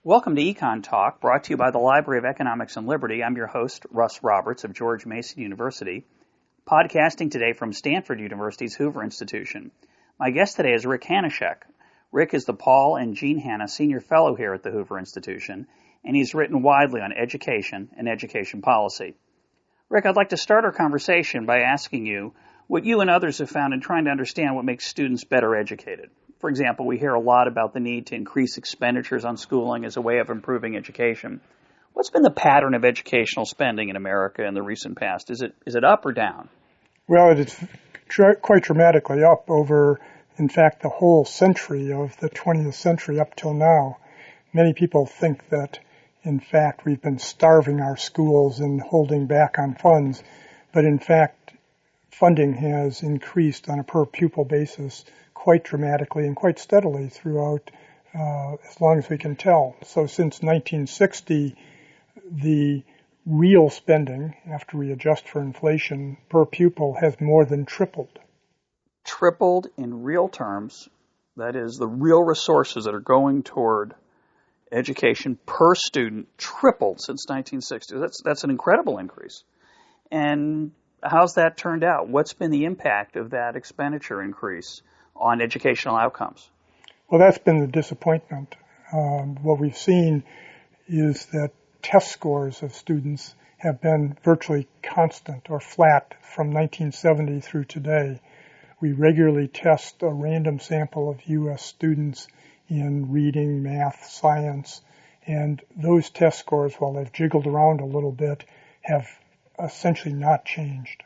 Welcome to EconTalk, brought to you by the Library of Economics and Liberty. I'm your host, Russ Roberts of George Mason University, podcasting today from Stanford University's Hoover Institution. My guest today is Rick Hanushek. Rick is the Paul and Jean Hanna Senior Fellow here at the Hoover Institution, and he's written widely on education and education policy. Rick, I'd like to start our conversation by asking you what you and others have found in trying to understand what makes students better educated. For example, we hear a lot about the need to increase expenditures on schooling as a way of improving education. What's been the pattern of educational spending in America in the recent past? Is it up or down? Well, it's quite dramatically up over, in fact, the whole century of the 20th century up till now. Many people think that, in fact, we've been starving our schools and holding back on funds, but in fact, funding has increased on a per pupil basis quite dramatically and quite steadily throughout as long as we can tell. So since 1960, the real spending, after we adjust for inflation, per pupil has more than tripled. Tripled in real terms, that is, the real resources that are going toward education per student tripled since 1960. That's an incredible increase. And how's that turned out? What's been the impact of that expenditure increase on educational outcomes? Well, that's been the disappointment. What we've seen is that test scores of students have been virtually constant or flat from 1970 through today. We regularly test a random sample of U.S. students in reading, math, science, and those test scores, while they've jiggled around a little bit, have essentially not changed.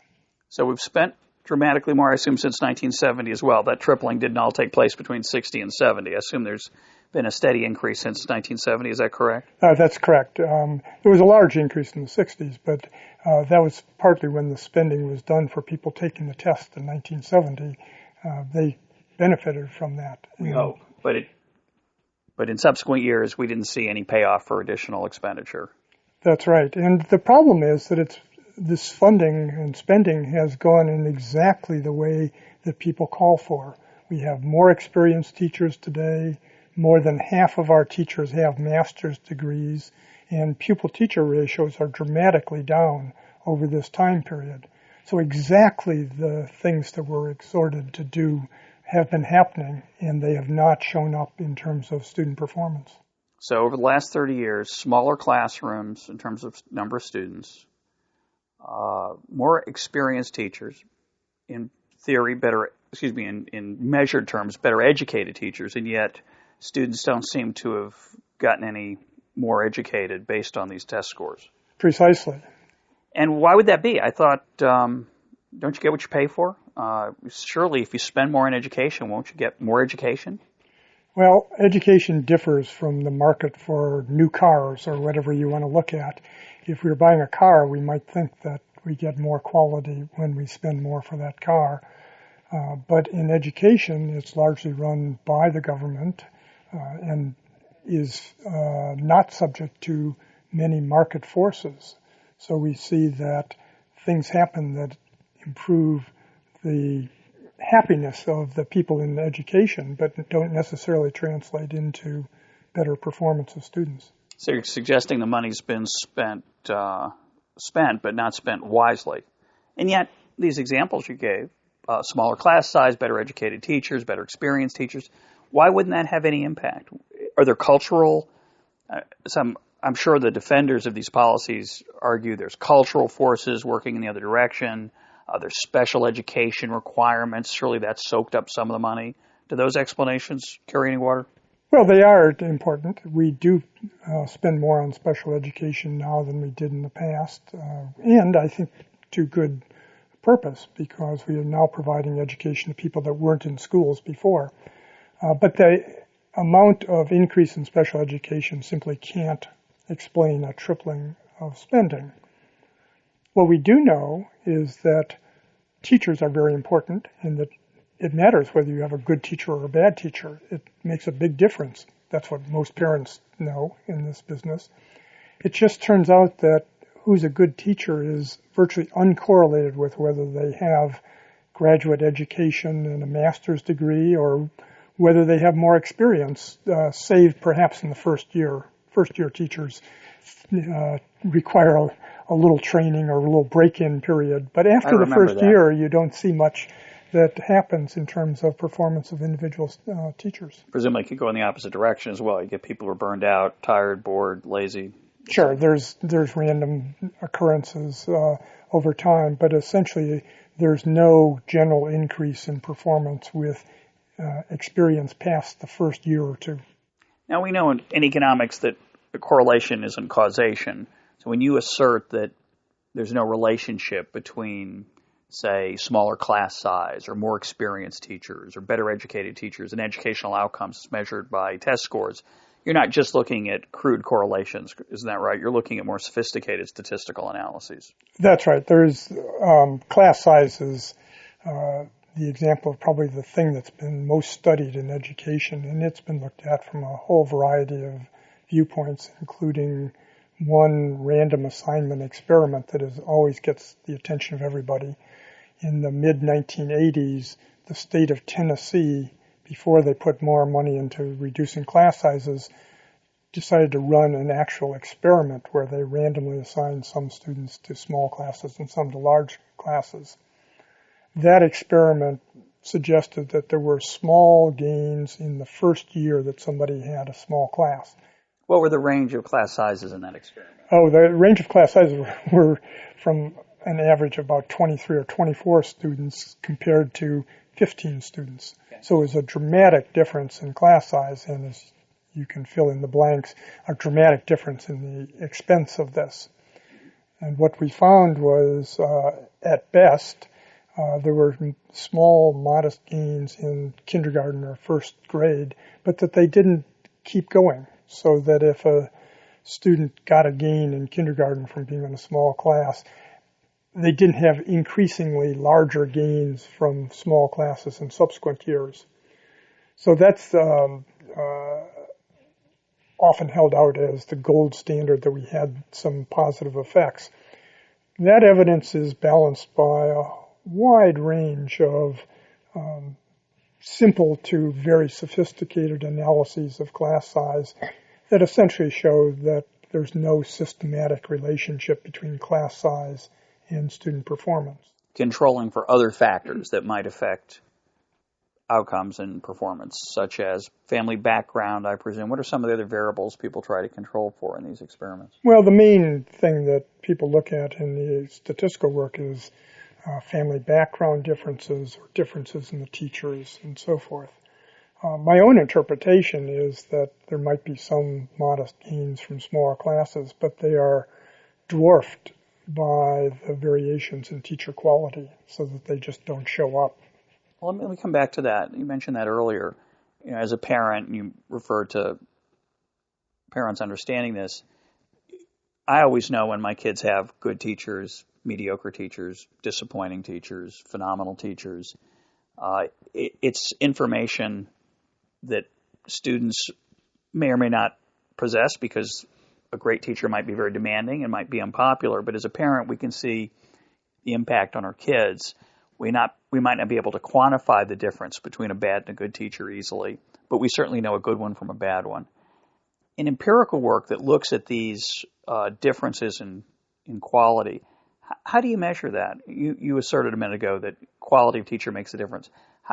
So we've spent dramatically more, I assume, since 1970 as well. That tripling didn't all take place between 60 and 70. I assume there's been a steady increase since 1970. Is that correct? That's correct. There was a large increase in the 60s, but that was partly when the spending was done for people taking the test in 1970. They benefited from that. We hope. But in subsequent years, we didn't see any payoff for additional expenditure. That's right. And the problem is that this funding and spending has gone in exactly the way that people call for. We have more experienced teachers today. More than half of our teachers have master's degrees, and pupil-teacher ratios are dramatically down over this time period. So exactly the things that we're exhorted to do have been happening, and they have not shown up in terms of student performance. So over the last 30 years, smaller classrooms in terms of number of students, more experienced teachers, in theory, in measured terms, better educated teachers, and yet students don't seem to have gotten any more educated based on these test scores. Precisely. And why would that be? I thought, don't you get what you pay for? Surely if you spend more on education, won't you get more education? Well, education differs from the market for new cars or whatever you want to look at. If we were buying a car, we might think that we get more quality when we spend more for that car. But in education, it's largely run by the government and is not subject to many market forces. So we see that things happen that improve the happiness of the people in education, but don't necessarily translate into better performance of students. So you're suggesting the money's been spent, but not spent wisely. And yet, these examples you gave, smaller class size, better educated teachers, better experienced teachers, why wouldn't that have any impact? Are there cultural, I'm sure the defenders of these policies argue there's cultural forces working in the other direction, there's special education requirements, surely that soaked up some of the money. Do those explanations carry any water? Well, they are important. We do spend more on special education now than we did in the past, and I think to good purpose, because we are now providing education to people that weren't in schools before. But the amount of increase in special education simply can't explain a tripling of spending. What we do know is that teachers are very important, and that it matters whether you have a good teacher or a bad teacher. It makes a big difference. That's what most parents know in this business. It just turns out that who's a good teacher is virtually uncorrelated with whether they have graduate education and a master's degree or whether they have more experience, save perhaps in the first year first-year teachers require a little training or a little break-in period. But after the first year, you don't see much that happens in terms of performance of individual teachers. Presumably it could go in the opposite direction as well. You get people who are burned out, tired, bored, lazy. Sure, there's random occurrences over time, but essentially there's no general increase in performance with experience past the first year or two. Now we know in economics that the correlation isn't causation. So when you assert that there's no relationship between, say, smaller class size or more experienced teachers or better educated teachers and educational outcomes measured by test scores, you're not just looking at crude correlations, isn't that right? You're looking at more sophisticated statistical analyses. That's right. There's class sizes, the example of probably the thing that's been most studied in education, and it's been looked at from a whole variety of viewpoints, including one random assignment experiment that always gets the attention of everybody. In the mid-1980s, the state of Tennessee, before they put more money into reducing class sizes, decided to run an actual experiment where they randomly assigned some students to small classes and some to large classes. That experiment suggested that there were small gains in the first year that somebody had a small class. What were the range of class sizes in that experiment? Oh, the range of class sizes were from an average of about 23 or 24 students compared to 15 students. Okay. So it was a dramatic difference in class size, and as you can fill in the blanks, a dramatic difference in the expense of this. And what we found was, at best, there were small, modest gains in kindergarten or first grade, but that they didn't keep going. So that if a student got a gain in kindergarten from being in a small class, they didn't have increasingly larger gains from small classes in subsequent years. So that's often held out as the gold standard that we had some positive effects. That evidence is balanced by a wide range of simple to very sophisticated analyses of class size that essentially show that there's no systematic relationship between class size and student performance. Controlling for other factors that might affect outcomes and performance, such as family background, I presume. What are some of the other variables people try to control for in these experiments? Well, the main thing that people look at in the statistical work is family background differences or differences in the teachers and so forth. My own interpretation is that there might be some modest gains from smaller classes, but they are dwarfed by the variations in teacher quality so that they just don't show up. Well, let me come back to that. You mentioned that earlier. You know, as a parent, you referred to parents understanding this. I always know when my kids have good teachers, mediocre teachers, disappointing teachers, phenomenal teachers. It's information that students may or may not possess because a great teacher might be very demanding and might be unpopular. But as a parent, we can see the impact on our kids. We might not be able to quantify the difference between a bad and a good teacher easily, but we certainly know a good one from a bad one. In empirical work that looks at these differences in quality, how do you measure that? You asserted a minute ago that quality of teacher makes a difference.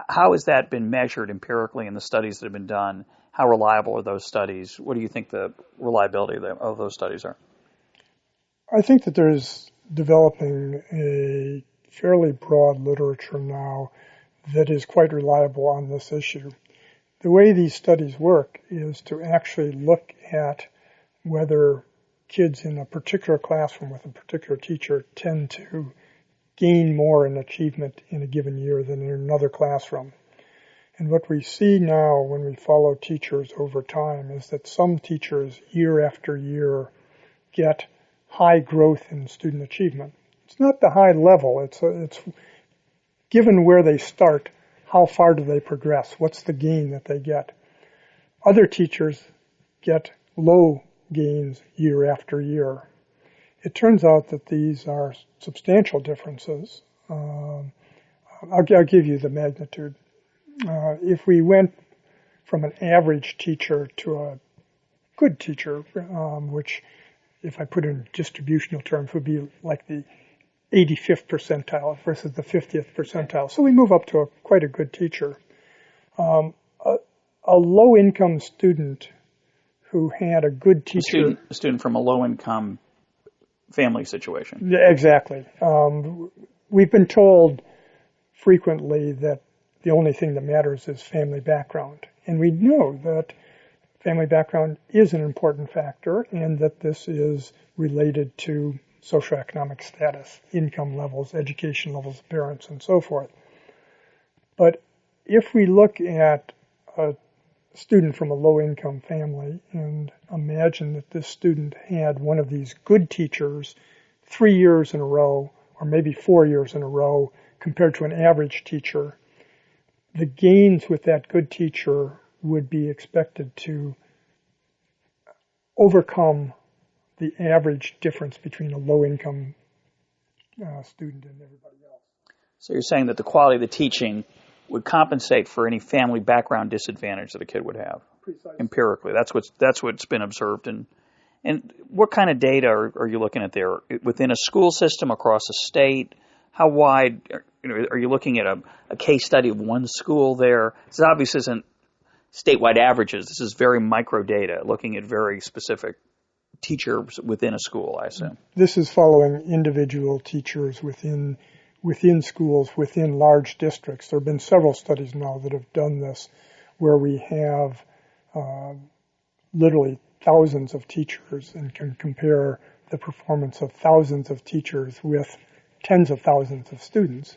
How has that been measured empirically in the studies that have been done? How reliable are those studies? What do you think the reliability of those studies are? I think that there's developing a fairly broad literature now that is quite reliable on this issue. The way these studies work is to actually look at whether kids in a particular classroom with a particular teacher tend to gain more in achievement in a given year than in another classroom. And what we see now when we follow teachers over time is that some teachers year after year get high growth in student achievement. It's not the high level. It's given where they start, how far do they progress? What's the gain that they get? Other teachers get low gains year after year. It turns out that these are substantial differences. I'll give you the magnitude. If we went from an average teacher to a good teacher, which, if I put it in distributional terms, would be like the 85th percentile versus the 50th percentile. So we move up to quite a good teacher. A low-income student who had a good teacher... A student from a low-income family situation. Yeah, exactly. We've been told frequently that the only thing that matters is family background. And we know that family background is an important factor and that this is related to socioeconomic status, income levels, education levels of parents, and so forth. But if we look at a student from a low-income family and imagine that this student had one of these good teachers 3 years in a row, or maybe 4 years in a row, compared to an average teacher, the gains with that good teacher would be expected to overcome the average difference between a low-income student and everybody else. So you're saying that the quality of the teaching would compensate for any family background disadvantage that a kid would have. Precisely. Empirically. That's what's been observed. And what kind of data are you looking at there? Within a school system, across a state? How wide? Are you looking at a case study of one school there? This obviously isn't statewide averages. This is very micro data, looking at very specific teachers within a school, I assume. This is following individual teachers within schools, within large districts. There have been several studies now that have done this, where we have literally thousands of teachers and can compare the performance of thousands of teachers with tens of thousands of students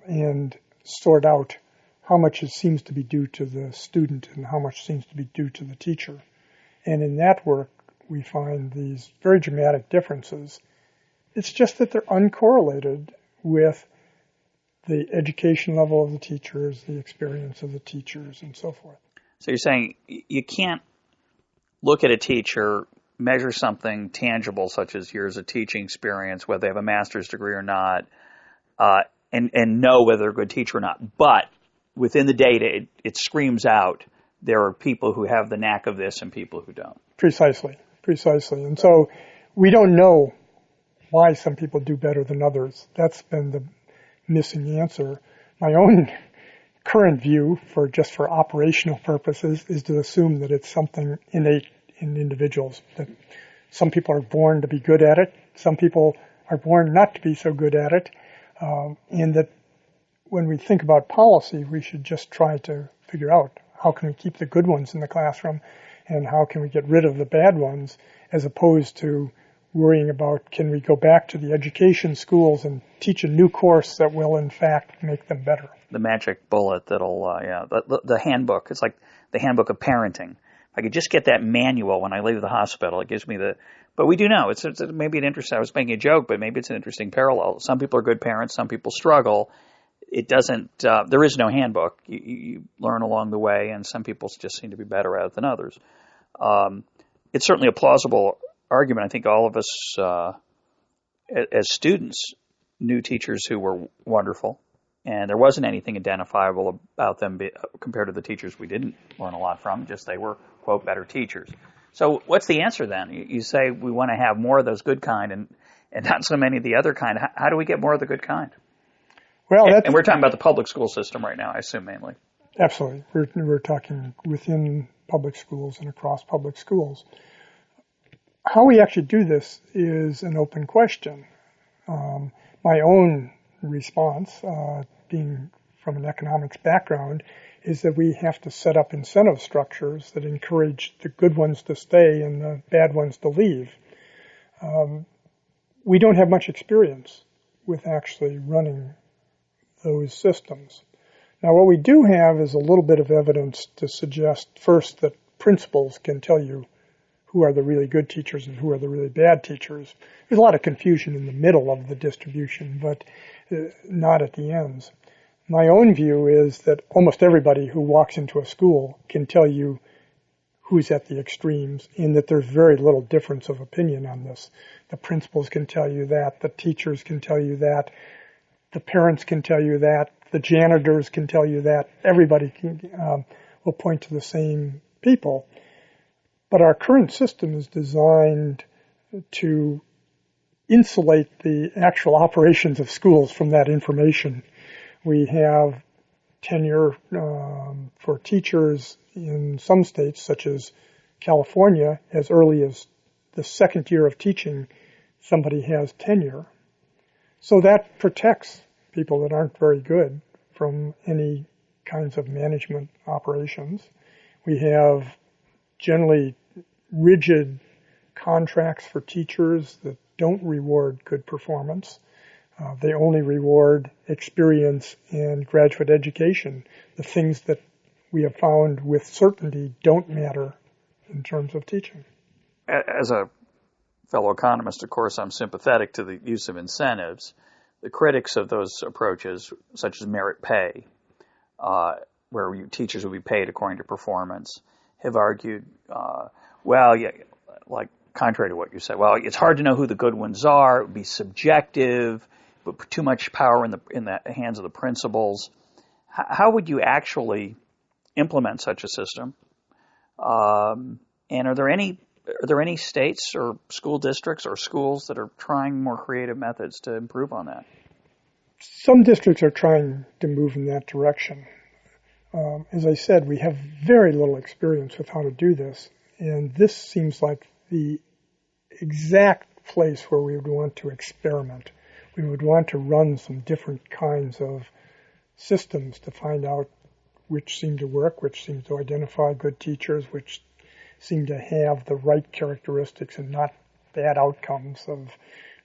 and sort out how much it seems to be due to the student and how much seems to be due to the teacher. And in that work, we find these very dramatic differences. It's just that they're uncorrelated with the education level of the teachers, the experience of the teachers, and so forth. So you're saying you can't look at a teacher, measure something tangible, such as years of teaching experience, whether they have a master's degree or not, and know whether they're a good teacher or not. But within the data, it screams out there are people who have the knack of this and people who don't. Precisely. And so we don't know why some people do better than others. That's been the missing answer. My own current view, for operational purposes, is to assume that it's something innate in individuals, that some people are born to be good at it, some people are born not to be so good at it, and that when we think about policy, we should just try to figure out how can we keep the good ones in the classroom and how can we get rid of the bad ones, as opposed to worrying about can we go back to the education schools and teach a new course that will in fact make them better. The magic bullet that'll, the handbook. It's like the handbook of parenting. If I could just get that manual when I leave the hospital, it gives me but we do know, it's maybe an interesting, I was making a joke, but maybe it's an interesting parallel. Some people are good parents, some people struggle. It doesn't, there is no handbook. You learn along the way, and some people just seem to be better at it than others. It's certainly a plausible argument. I think all of us, as students, knew teachers who were wonderful, and there wasn't anything identifiable about them compared to the teachers we didn't learn a lot from, just they were, quote, better teachers. So what's the answer then? You say we want to have more of those good kind and not so many of the other kind. How do we get more of the good kind? Well, and we're talking about the public school system right now, I assume, mainly. Absolutely. We're talking within public schools and across public schools. How we actually do this is an open question. My own response, being from an economics background, is that we have to set up incentive structures that encourage the good ones to stay and the bad ones to leave. We don't have much experience with actually running those systems. Now, what we do have is a little bit of evidence to suggest, first, that principals can tell you who are the really good teachers and who are the really bad teachers. There's a lot of confusion in the middle of the distribution, but not at the ends. My own view is that almost everybody who walks into a school can tell you who's at the extremes, and that there's very little difference of opinion on this. The principals can tell you that, the teachers can tell you that, the parents can tell you that, the janitors can tell you that, everybody will point to the same people. But our current system is designed to insulate the actual operations of schools from that information. We have tenure for teachers in some states, such as California, as early as the second year of teaching, somebody has tenure. So that protects people that aren't very good from any kinds of management operations. We have generally rigid contracts for teachers that don't reward good performance. They only reward experience and graduate education, the things that we have found with certainty don't matter in terms of teaching. As a fellow economist, of course, I'm sympathetic to the use of incentives. The critics of those approaches, such as merit pay, where teachers will be paid according to performance, have argued, contrary to what you said, it's hard to know who the good ones are. It would be subjective, but put too much power in the hands of the principals. How would you actually implement such a system? And are there any states or school districts or schools that are trying more creative methods to improve on that? Some districts are trying to move in that direction. As I said, we have very little experience with how to do this, and this seems like the exact place where we would want to experiment. We would want to run some different kinds of systems to find out which seem to work, which seem to identify good teachers, which seem to have the right characteristics and not bad outcomes of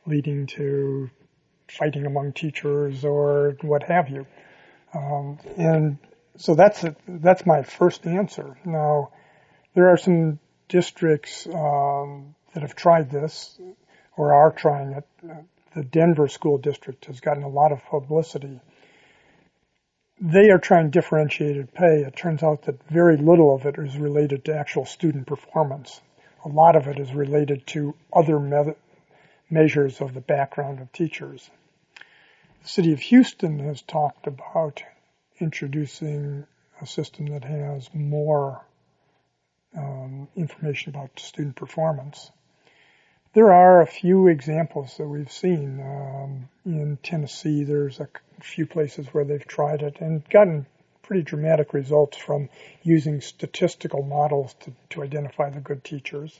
leading to fighting among teachers or what have you. And so that's my first answer. Now, there are some districts that have tried this or are trying it. The Denver School District has gotten a lot of publicity. They are trying differentiated pay. It turns out that very little of it is related to actual student performance. A lot of it is related to other measures of the background of teachers. The city of Houston has talked about introducing a system that has more information about student performance. There are a few examples that we've seen. In Tennessee, there's a few places where they've tried it and gotten pretty dramatic results from using statistical models to identify the good teachers.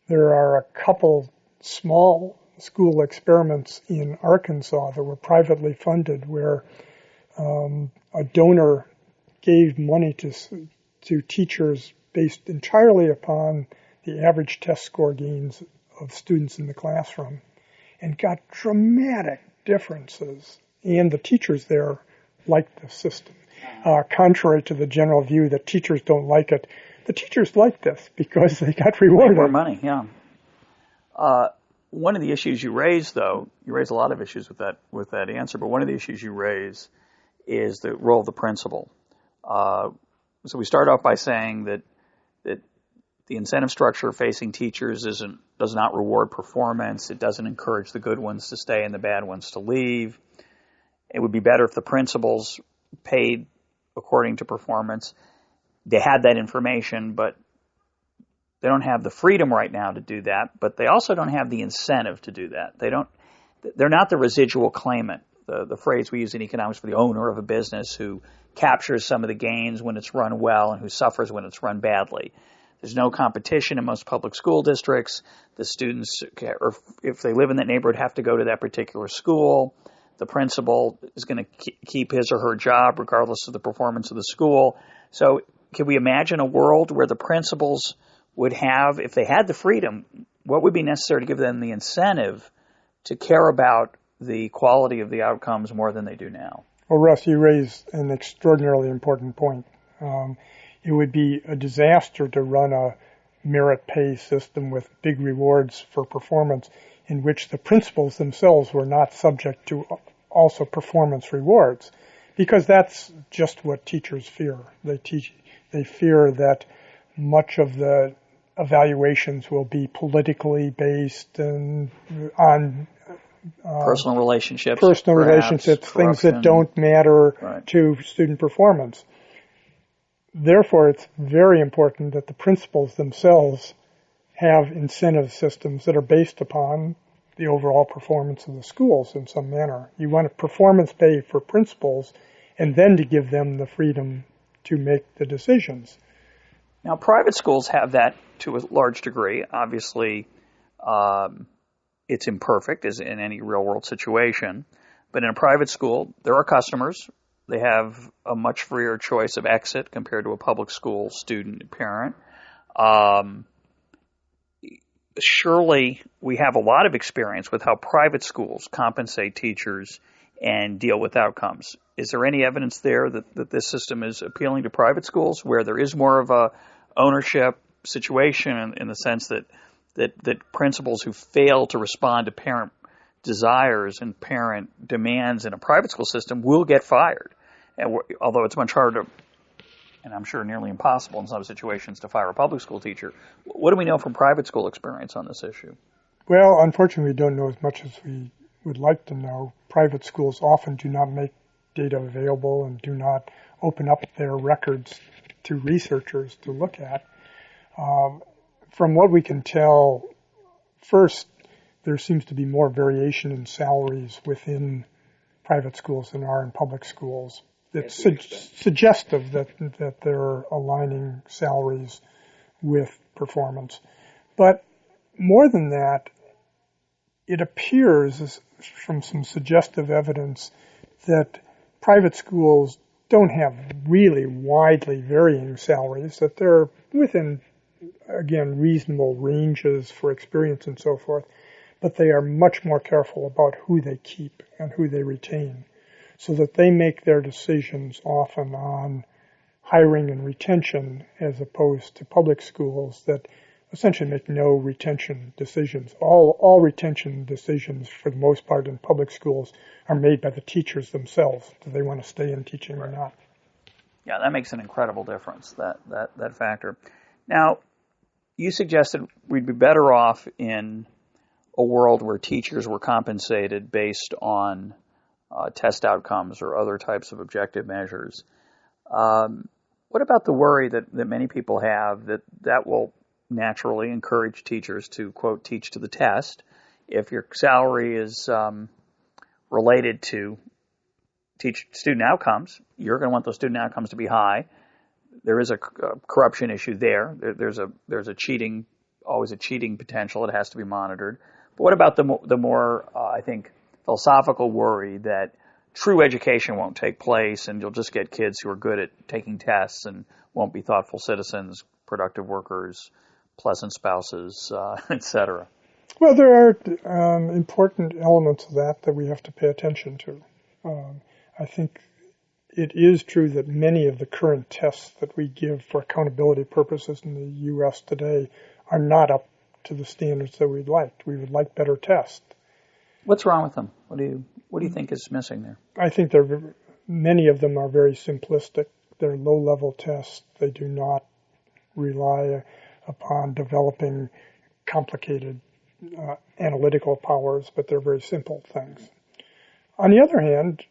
There are a couple small school experiments in Arkansas that were privately funded where a donor gave money to teachers based entirely upon the average test score gains of students in the classroom and got dramatic differences. And the teachers there liked the system. Contrary to the general view that teachers don't like it, the teachers liked this because they got rewarded. More money, yeah. One of the issues you raise, though, you raise a lot of issues with that answer, but one of the issues you raise is the role of the principal. So we start off by saying that the incentive structure facing teachers does not reward performance. It doesn't encourage the good ones to stay and the bad ones to leave. It would be better if the principals paid according to performance. They had that information, but they don't have the freedom right now to do that, but they also don't have the incentive to do that. They're not the residual claimant, the phrase we use in economics for the owner of a business who captures some of the gains when it's run well and who suffers when it's run badly. There's no competition in most public school districts. The students, or if they live in that neighborhood, have to go to that particular school. The principal is going to keep his or her job regardless of the performance of the school. So can we imagine a world where the principals would have, if they had the freedom, what would be necessary to give them the incentive to care about the quality of the outcomes more than they do now? Well, Russ, you raise an extraordinarily important point. It would be a disaster to run a merit pay system with big rewards for performance in which the principals themselves were not subject to also performance rewards, because that's just what teachers fear. They fear that much of the evaluations will be politically based and on personal relationships, things that don't matter to student performance. therefore, it's very important that the principals themselves have incentive systems that are based upon the overall performance of the schools in some manner. You want a performance pay for principals and then to give them the freedom to make the decisions. Now, private schools have that to a large degree. Obviously, it's imperfect, as in any real-world situation. But in a private school, there are customers. They have a much freer choice of exit compared to a public school student and parent. Surely we have a lot of experience with how private schools compensate teachers and deal with outcomes. Is there any evidence there that this system is appealing to private schools where there is more of a ownership situation in the sense that principals who fail to respond to parent desires and parent demands in a private school system will get fired? And although it's much harder, and I'm sure nearly impossible in some situations, to fire a public school teacher, what do we know from private school experience on this issue? Well, unfortunately, we don't know as much as we would like to know. Private schools often do not make data available and do not open up their records to researchers to look at. From what we can tell, first, there seems to be more variation in salaries within private schools than are in public schools. It's suggestive that they're aligning salaries with performance. But more than that, it appears from some suggestive evidence that private schools don't have really widely varying salaries, that they're within, again, reasonable ranges for experience and so forth, but they are much more careful about who they keep and who they retain, so that they make their decisions often on hiring and retention as opposed to public schools that essentially make no retention decisions. All retention decisions, for the most part in public schools, are made by the teachers themselves. Do they want to stay in teaching or not? Yeah, that makes an incredible difference, that factor. Now, you suggested we'd be better off in a world where teachers were compensated based on test outcomes or other types of objective measures. What about the worry that many people have that will naturally encourage teachers to, quote, teach to the test? If your salary is related to teach student outcomes, you're going to want those student outcomes to be high. There is a corruption issue there. There's a cheating, always a cheating potential. It has to be monitored. But what about the more, I think, philosophical worry that true education won't take place and you'll just get kids who are good at taking tests and won't be thoughtful citizens, productive workers, pleasant spouses, etc.? Well, there are important elements of that we have to pay attention to. I think it is true that many of the current tests that we give for accountability purposes in the U.S. today are not up to the standards that we'd like. We would like better tests. What's wrong with them? What do you think is missing there? I think many of them are very simplistic. They're low-level tests. They do not rely upon developing complicated analytical powers, but they're very simple things. On the other hand,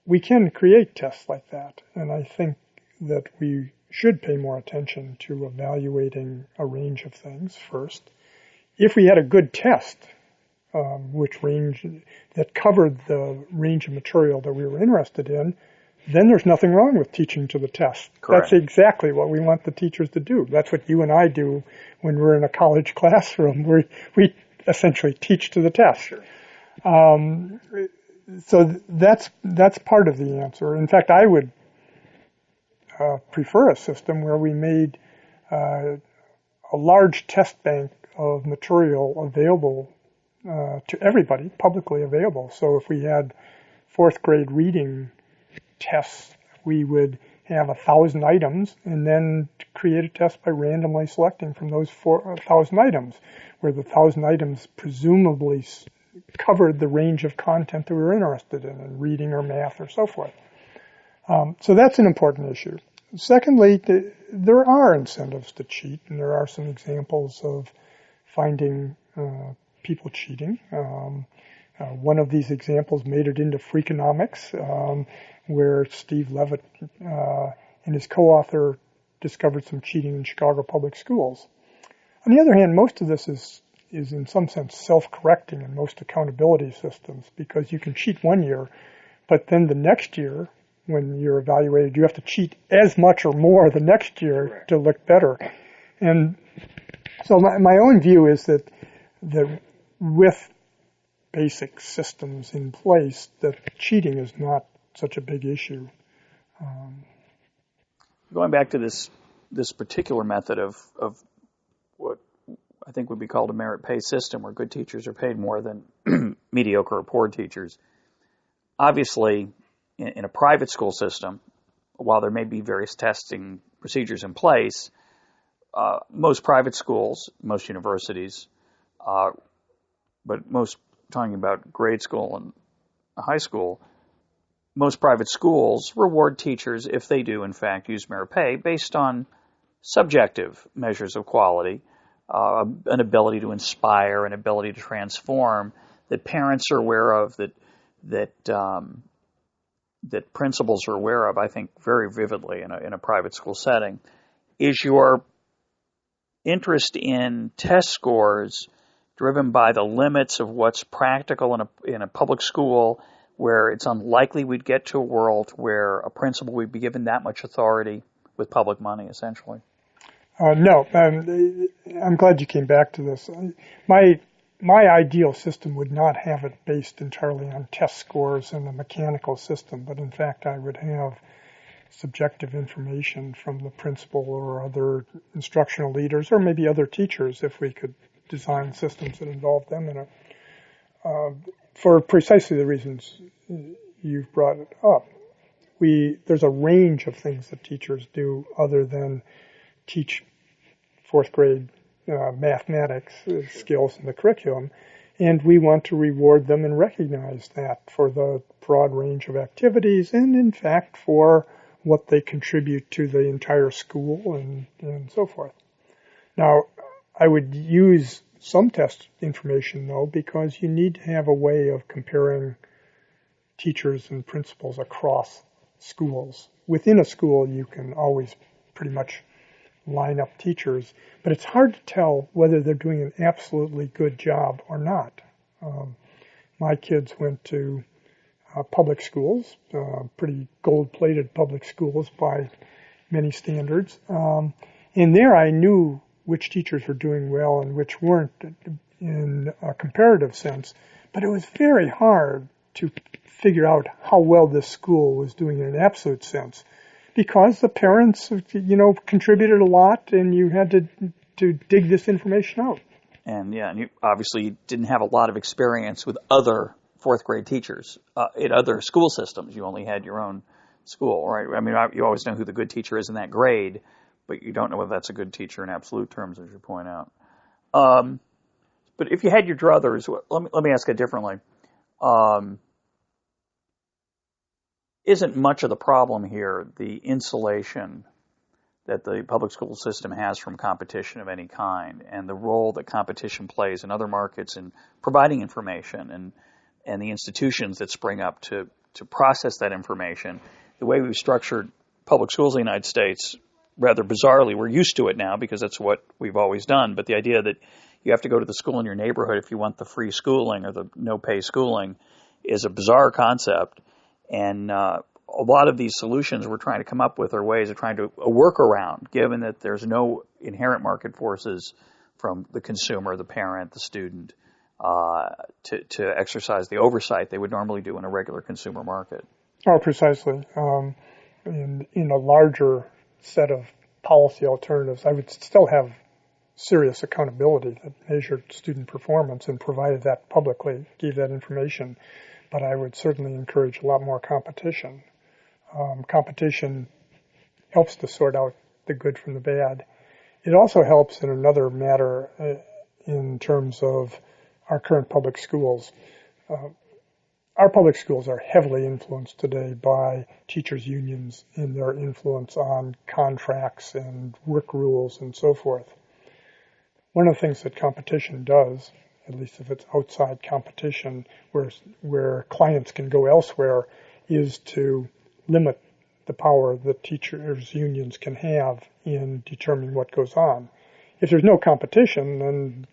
we can create tests like that, and I think that we should pay more attention to evaluating a range of things first. If we had a good test, that covered the range of material that we were interested in, then there's nothing wrong with teaching to the test. Correct. That's exactly what we want the teachers to do. That's what you and I do when we're in a college classroom. We essentially teach to the test. Sure. So that's part of the answer. In fact, I would prefer a system where we made a large test bank of material available to everybody, publicly available. So if we had fourth grade reading tests, we would have 1,000 items and then create a test by randomly selecting from those 1,000 items, where the 1,000 items presumably covered the range of content that we were interested in reading or math or so forth. So that's an important issue. Secondly, there are incentives to cheat, and there are some examples of finding people cheating. One of these examples made it into Freakonomics, where Steve Levitt and his co-author discovered some cheating in Chicago public schools. On the other hand, most of this is in some sense self-correcting in most accountability systems, because you can cheat one year, but then the next year, when you're evaluated, you have to cheat as much or more the next year to look better. And so my own view is that with basic systems in place, that cheating is not such a big issue. Going back to this particular method of what I think would be called a merit pay system, where good teachers are paid more than mediocre or poor teachers. Obviously, in a private school system, while there may be various testing procedures in place, most private schools, most universities, but most, talking about grade school and high school, most private schools reward teachers if they do, in fact, use merit pay based on subjective measures of quality, an ability to inspire, an ability to transform, that parents are aware of, that principals are aware of, I think, very vividly in a private school setting. Is your interest in test scores driven by the limits of what's practical in a public school, where it's unlikely we'd get to a world where a principal would be given that much authority with public money, essentially? No. I'm glad you came back to this. My ideal system would not have it based entirely on test scores and a mechanical system, but in fact I would have subjective information from the principal or other instructional leaders, or maybe other teachers, if we could design systems that involve them in it, for precisely the reasons you've brought it up. There's a range of things that teachers do other than teach fourth grade mathematics skills in the curriculum, and we want to reward them and recognize that for the broad range of activities, and in fact for what they contribute to the entire school and so forth. Now, I would use some test information, though, because you need to have a way of comparing teachers and principals across schools. Within a school, you can always pretty much line up teachers, but it's hard to tell whether they're doing an absolutely good job or not. My kids went to public schools, pretty gold-plated public schools by many standards, and there I knew which teachers were doing well and which weren't in a comparative sense, but it was very hard to figure out how well this school was doing in an absolute sense, because the parents, contributed a lot, and you had to dig this information out. And you obviously didn't have a lot of experience with other fourth grade teachers in other school systems. You only had your own school, right? I mean, you always know who the good teacher is in that grade, but you don't know whether that's a good teacher in absolute terms, as you point out. But if you had your druthers, let me ask it differently. Isn't much of the problem here the insulation that the public school system has from competition of any kind, and the role that competition plays in other markets in providing information, and the institutions that spring up to process that information? The way we've structured public schools in the United States, rather bizarrely, we're used to it now because that's what we've always done, but the idea that you have to go to the school in your neighborhood if you want the free schooling or the no-pay schooling is a bizarre concept. And a lot of these solutions we're trying to come up with are ways of trying to work around, given that there's no inherent market forces from the consumer, the parent, the student, to exercise the oversight they would normally do in a regular consumer market. Oh, precisely. In a larger set of policy alternatives, I would still have serious accountability that measured student performance and provided that publicly, gave that information. But I would certainly encourage a lot more competition. Competition helps to sort out the good from the bad. It also helps in another matter in terms of our current public schools. Our public schools are heavily influenced today by teachers' unions in their influence on contracts and work rules and so forth. One of the things that competition does, at least if it's outside competition where clients can go elsewhere, is to limit the power that teachers' unions can have in determining what goes on. If there's no competition, then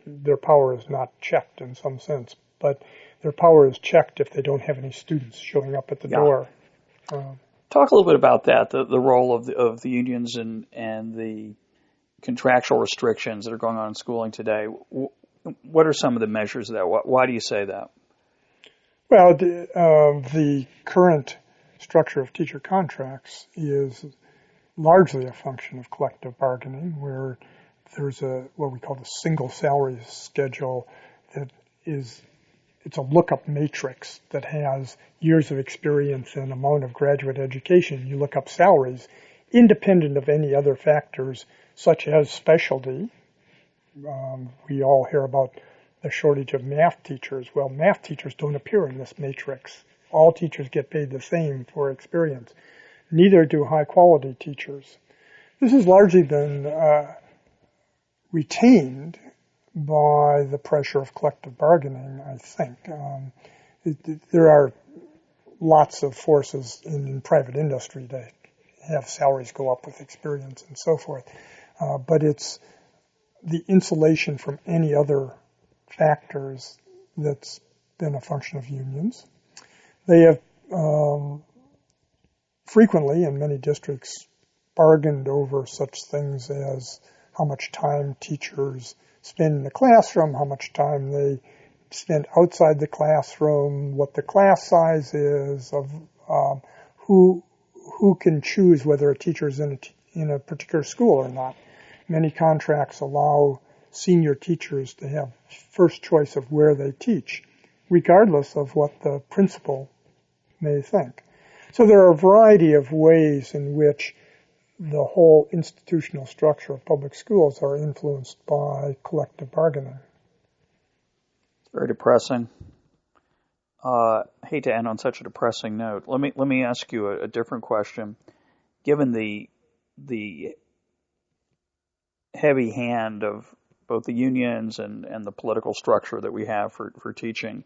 their power is not checked in some sense. But their power is checked if they don't have any students showing up at the door. Talk a little bit about that, the role of the unions and the contractual restrictions that are going on in schooling today. What are some of the measures of that? Why do you say that? Well, the current structure of teacher contracts is largely a function of collective bargaining, where there's what we call the single salary schedule that it's a lookup matrix that has years of experience and amount of graduate education. You look up salaries independent of any other factors such as specialty. We all hear about the shortage of math teachers. Well, math teachers don't appear in this matrix. All teachers get paid the same for experience. Neither do high-quality teachers. This has largely been retained by the pressure of collective bargaining, I think. There are lots of forces in private industry to have salaries go up with experience and so forth. But it's the insulation from any other factors that's been a function of unions. They have frequently, in many districts, bargained over such things as how much time teachers spend in the classroom, how much time they spend outside the classroom, what the class size is, of who can choose whether a teacher is in a particular school or not. Many contracts allow senior teachers to have first choice of where they teach, regardless of what the principal may think. So there are a variety of ways in which the whole institutional structure of public schools are influenced by collective bargaining. Very depressing. I hate to end on such a depressing note. Let me ask you a different question. Given the heavy hand of both the unions and the political structure that we have for teaching,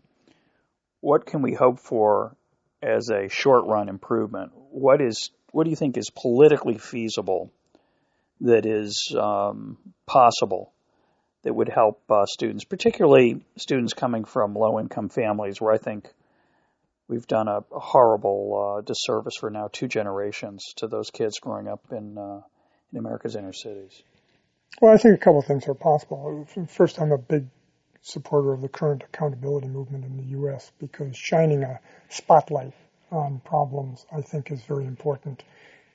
what can we hope for as a short-run improvement? What do you think is politically feasible, that is possible, that would help students, particularly students coming from low-income families, where I think we've done a horrible disservice for now 2 generations to those kids growing up in America's inner cities? Well, I think a couple of things are possible. First, I'm a big supporter of the current accountability movement in the U.S. because shining a spotlight on problems, I think, is very important,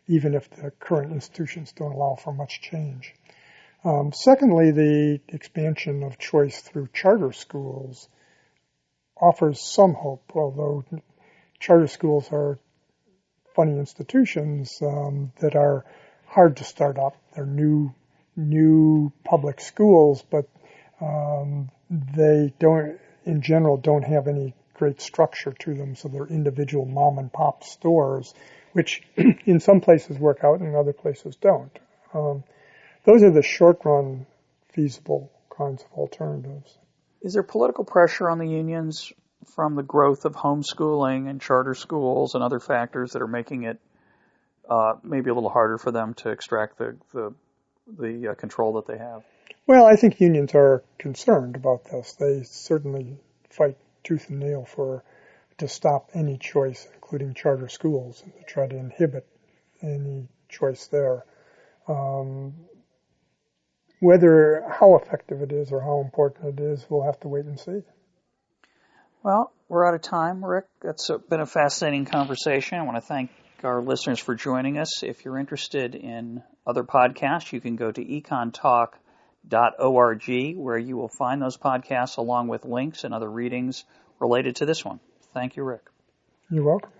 even if the current institutions don't allow for much change. Secondly, the expansion of choice through charter schools offers some hope, although charter schools are funny institutions that are hard to start up. They're new public schools, but they in general don't have any great structure to them, so they're individual mom and pop stores, which in some places work out and in other places don't. Those are the short-run feasible kinds of alternatives. Is there political pressure on the unions from the growth of homeschooling and charter schools and other factors that are making it maybe a little harder for them to extract the control that they have? Well, I think unions are concerned about this. They certainly fight tooth and nail to stop any choice, including charter schools, and to try to inhibit any choice there. How effective it is or how important it is, we'll have to wait and see. Well, we're out of time, Rick. That's been a fascinating conversation. I want to thank our listeners for joining us. If you're interested in other podcasts, you can go to EconTalk.org, where you will find those podcasts along with links and other readings related to this one. Thank you, Rick. You're welcome.